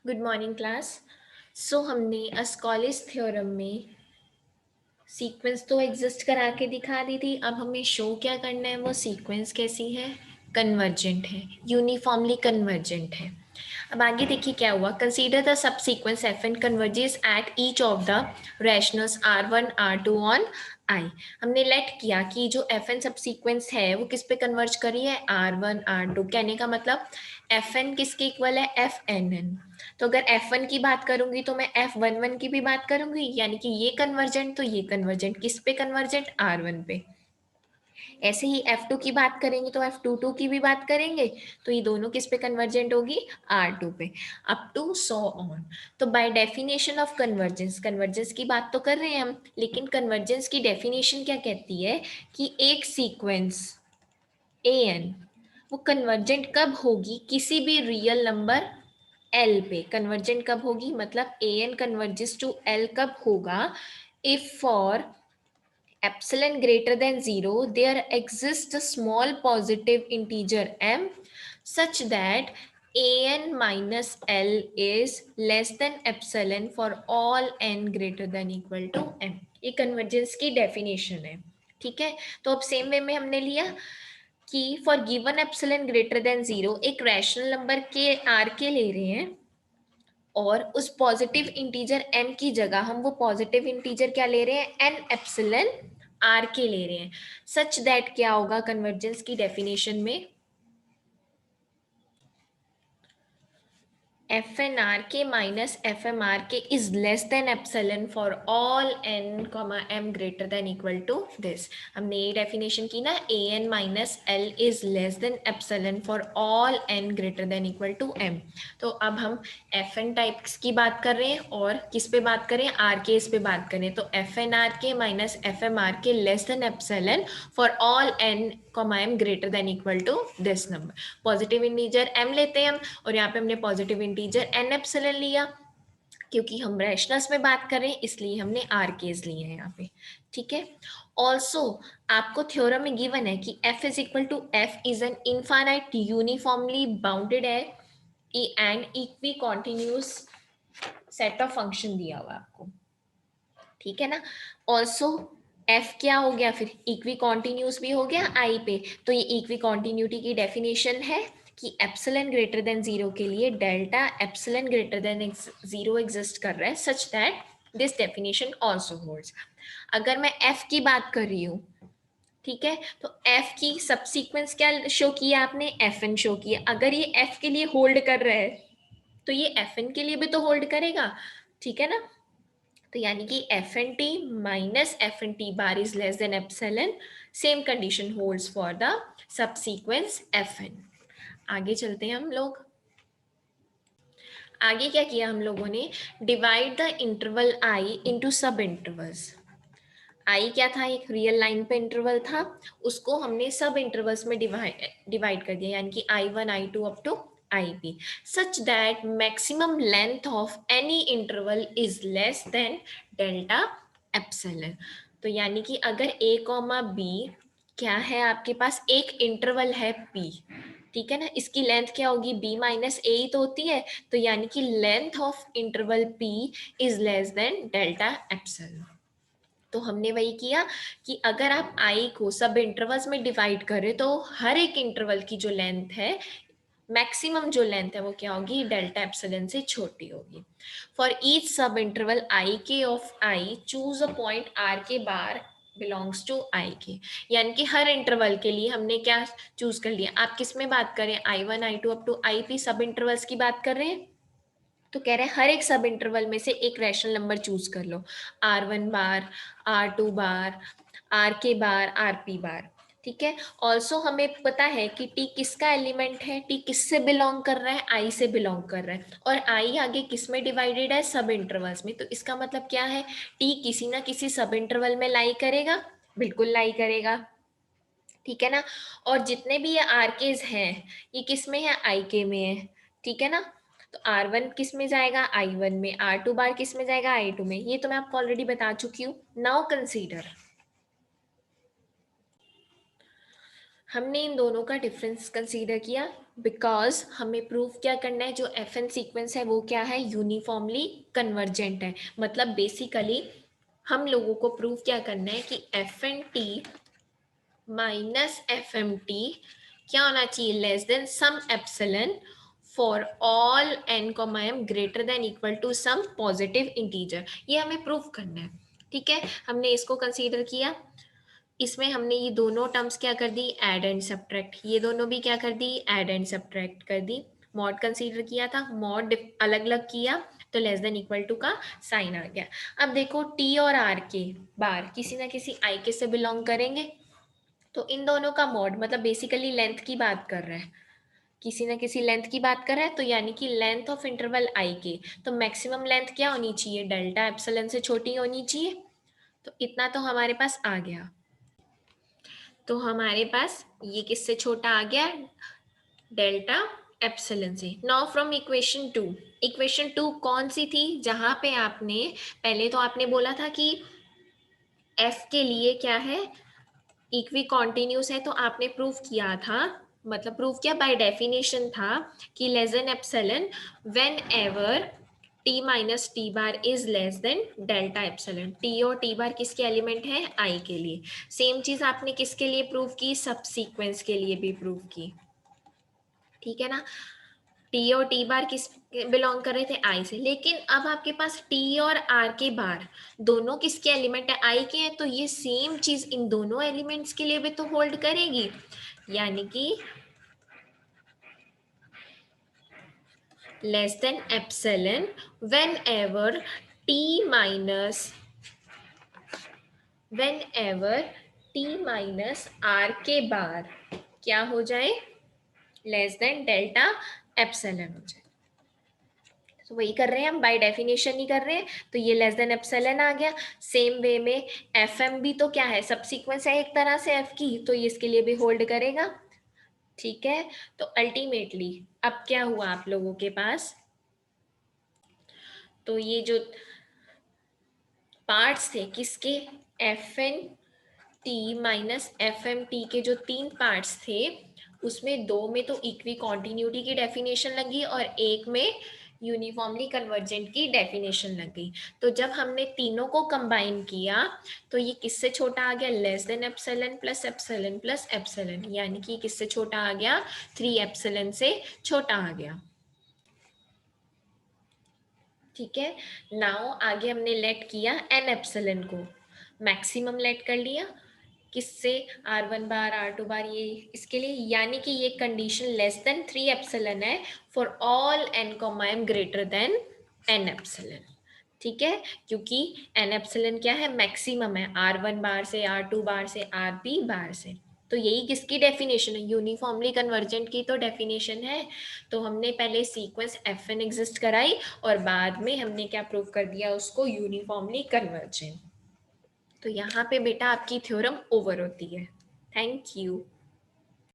Good morning class. So हमने Ascoli's theorem में sequence तो एग्जिस्ट करा के दिखा दी थी। अब हमें शो क्या करना है, वो सीक्वेंस कैसी है, कन्वर्जेंट है, यूनिफॉर्मली कन्वर्जेंट है। अब आगे देखिए क्या हुआ। Consider the subsequence F N converges at each of the rationals R one R two on I. हमने लेट किया कि जो एफ एन सब सीक्वेंस है वो किस पे कन्वर्ज करी है, आर वन आर टू। कहने का मतलब एफ एन किसके इक्वल है, एफ एन एन। तो अगर F1 की बात करूंगी तो मैं F11 की भी बात करूंगी, यानी कि ये कन्वर्जेंट तो ये कन्वर्जेंट किस पे कन्वर्जेंट, R1 पे। ऐसे ही F2 की बात करेंगे तो F22 की भी बात करेंगे, तो ये दोनों किस पे कन्वर्जेंट होगी, R2 पे। Up to so on. तो by definition of convergence, convergence की बात तो कर रहे हैं हम, लेकिन कन्वर्जेंस की डेफिनेशन क्या कहती है कि एक सीक्वेंस an वो कन्वर्जेंट कब होगी, किसी भी रियल नंबर एल पे कन्वर्जेंट कब होगी, मतलब A N converges to L कब होगा, if for epsilon greater than 0 there exists a small positive integer m such that an minus l is less than epsilon for all n greater than equal to m। ये convergence की definition है। ठीक है, तो अब same way में हमने लिया कि for given epsilon greater than 0 एक रैशनल नंबर के आर के ले रहे हैं, और उस पॉजिटिव इंटीजर m की जगह हम वो पॉजिटिव इंटीजर क्या ले रहे हैं, n एप्सिलन r के ले रहे हैं। सच दैट क्या होगा कन्वर्जेंस की डेफिनेशन में, F N R K minus F M R K is less than epsilon for all N comma M greater than equal to this. हमने ये डेफिनेशन की ना, A N minus L is less than epsilon for all N greater than equal to M. तो अब हम F N types की बात कर रहे हैं और किस पे बात करें, आर के इस पे बात करें। तो F N R K minus F M R K less than epsilon for all N comma M greater than equal to this number. Positive integer m लेते हैं हम, और यहाँ पे हमने पॉजिटिव इंटीजर n एप्सिलन लिया, क्योंकि हम रैशनल्स में बात कर रहे हैं इसलिए हमने आर केज लिए हैं यहाँ पे। ठीक है, ऑल्सो आपको थ्योरम में गिवन है कि f is equal to f is an infinite uniformly bounded है and equicontinuous set of function दिया हुआ आपको। ठीक है ना, ऑल्सो एफ क्या हो गया, फिर इक्वी कॉन्टिन्यूस भी हो गया आई पे। तो ये इक्वी कॉन्टिन्यूटी की डेफिनेशन है कि एप्सिलन ग्रेटर देन 0 के लिए delta epsilon greater than 0 exist कर रहा है, such that this definition also holds. अगर मैं एफ की बात कर रही हूँ, ठीक है, तो एफ की सबसीक्वेंस क्या शो किया आपने, एफ एन शो किया। अगर ये एफ के लिए होल्ड कर रहा है तो ये एफ एन के लिए भी तो होल्ड करेगा। ठीक है ना, तो यानी कि F N T minus F N T bar is less than epsilon, same condition holds for the subsequence F N. आगे चलते हैं हम लोग। आगे क्या किया हम लोगों ने, divide the interval I into subintervals. I क्या था, एक रियल लाइन पे इंटरवल था, उसको हमने सब इंटरवल्स में डिवाइड कर दिया, यानी कि I one I two up to I P, such that maximum length of any interval is less than delta epsilon. तो यानी कि अगर ए कॉमा बी क्या है, आपके पास एक इंटरवल है पी, ठीक है ना, इसकी लेंथ क्या होगी, बी माइनस ए ही तो होती है। तो यानी कि length of interval P is less than delta epsilon. तो हमने वही किया कि अगर आप आई को सब इंटरवल्स में डिवाइड करें तो हर एक इंटरवल की जो लेंथ है, मैक्सिमम जो लेंथ है वो क्या होगी, डेल्टा एप्सिलन से छोटी होगी। For each subinterval I K of I choose a point R K bar belongs to आई के। यानी कि हर इंटरवल के लिए हमने क्या चूज कर लिया, आप किस में बात करें, I one I two up to I P subintervals की बात कर रहे हैं। तो कह रहे हैं हर एक सब इंटरवल में से एक रैशनल नंबर चूज कर लो, R one bar, R two bar, R K bar, R P बार। ठीक है, ऑल्सो हमें पता है कि टी किसका एलिमेंट है, टी किससे बिलोंग कर रहा है, आई से बिलोंग कर रहा है, और आई आगे किस में डिवाइडेड है, सब इंटरवल्स में। तो इसका मतलब क्या है, टी किसी ना किसी सब इंटरवल में लाई करेगा, बिल्कुल लाई करेगा। ठीक है ना, और जितने भी ये आर केज हैं ये किस में है, आई के में है। ठीक है ना, तो आर वन किस में जाएगा, आई वन में, आर टू बार किस में जाएगा, आई टू में। ये तो मैं आपको ऑलरेडी बता चुकी हूँ। नाउ कंसीडर, हमने इन दोनों का डिफरेंस कंसीडर किया, बिकॉज हमें प्रूव क्या करना है, जो एफ एन सीक्वेंस है वो क्या है, यूनिफॉर्मली कन्वर्जेंट है। मतलब बेसिकली हम लोगों को प्रूव क्या करना है कि F N T minus F M T क्या होना चाहिए, less than some epsilon for all N comma M greater than equal to some positive integer. ये हमें प्रूव करना है। ठीक है, हमने इसको कंसीडर किया। इसमें हमने ये दोनों टर्म्स क्या कर दी, ऐड एंड सब्ट्रैक्ट, ये दोनों भी क्या कर दी, ऐड एंड सब्ट्रैक्ट कर दी। मॉड कंसीडर किया था, मॉड अलग अलग किया तो लेस देन इक्वल टू का साइन आ गया। अब देखो टी और आर के बार किसी ना किसी आई के से बिलोंग करेंगे, तो इन दोनों का मॉड मतलब बेसिकली लेंथ की बात कर रहा है, किसी ना किसी लेंथ की बात कर रहा है, तो यानी कि लेंथ ऑफ इंटरवल आई के, तो मैक्सिमम लेंथ क्या होनी चाहिए, डेल्टा एप्सिलन से छोटी होनी चाहिए। तो इतना तो हमारे पास आ गया। तो हमारे पास ये किससे छोटा आ गया, डेल्टा एप्सिलन से। Now from equation two, equation two कौन सी थी, जहां पे आपने पहले तो आपने बोला था कि एफ के लिए क्या है, इक्वी कॉन्टिन्यूस है, तो आपने प्रूव किया था, मतलब प्रूव किया बाय डेफिनेशन था कि less than epsilon whenever T minus T bar is less than delta epsilon. T और टी बार किसके एलिमेंट है, आई के लिए। सेम चीज आपने किसके लिए प्रूव की, सब सीक्वेंस के लिए भी प्रूव की। ठीक है ना, टी और टी बार किस बिलोंग कर रहे थे, आई से। लेकिन अब आपके पास टी और आर के बार दोनों किसके एलिमेंट है, आई के हैं, तो ये सेम चीज इन दोनों एलिमेंट्स के लिए भी तो होल्ड करेगी। यानी कि less than epsilon whenever T minus whenever T minus R K bar क्या हो जाए, लेस देन डेल्टा एप्सिलन हो जाए। तो वही कर रहे हैं हम, बाय डेफिनेशन ही कर रहे हैं, तो ये लेस देन एप्सिलन आ गया। सेम वे में एफ एम भी तो क्या है, सब सीक्वेंस है एक तरह से एफ की, तो ये इसके लिए भी होल्ड करेगा। ठीक है, तो अल्टीमेटली अब क्या हुआ आप लोगों के पास, तो ये जो पार्ट्स थे किसके, F N T minus F M T के जो तीन पार्ट्स थे, उसमें दो में तो इक्वी कॉन्टिन्यूटी की डेफिनेशन लगी और एक में यूनिफॉर्मली कन्वर्जेंट की डेफिनेशन लग गई। तो जब हमने तीनों को कंबाइन किया तो ये किससे छोटा आ गया, less than epsilon plus epsilon, यानी कि किससे छोटा आ गया, 3 एप्सिलन से छोटा आ गया। ठीक है, नाउ आगे हमने लेट किया एन एप्सिलन को, मैक्सिमम लेट कर लिया किससे, R1 बार R2 बार, ये इसके लिए, यानी कि ये कंडीशन लेस देन 3 एप्सिलन है for all n comma m greater than n epsilon. ठीक है, क्योंकि n एप्सिलन क्या है, मैक्सिमम है, R1 बार से, R2 बार से, RP बार से। तो यही किसकी डेफिनेशन है, यूनिफॉर्मली कन्वर्जेंट की तो डेफिनेशन है। तो हमने पहले सीक्वेंस एफ एन एग्जिस्ट कराई और बाद में हमने क्या प्रूव कर दिया उसको, यूनिफॉर्मली कन्वर्जेंट। तो यहाँ पे बेटा आपकी थ्योरम ओवर होती है। Thank you.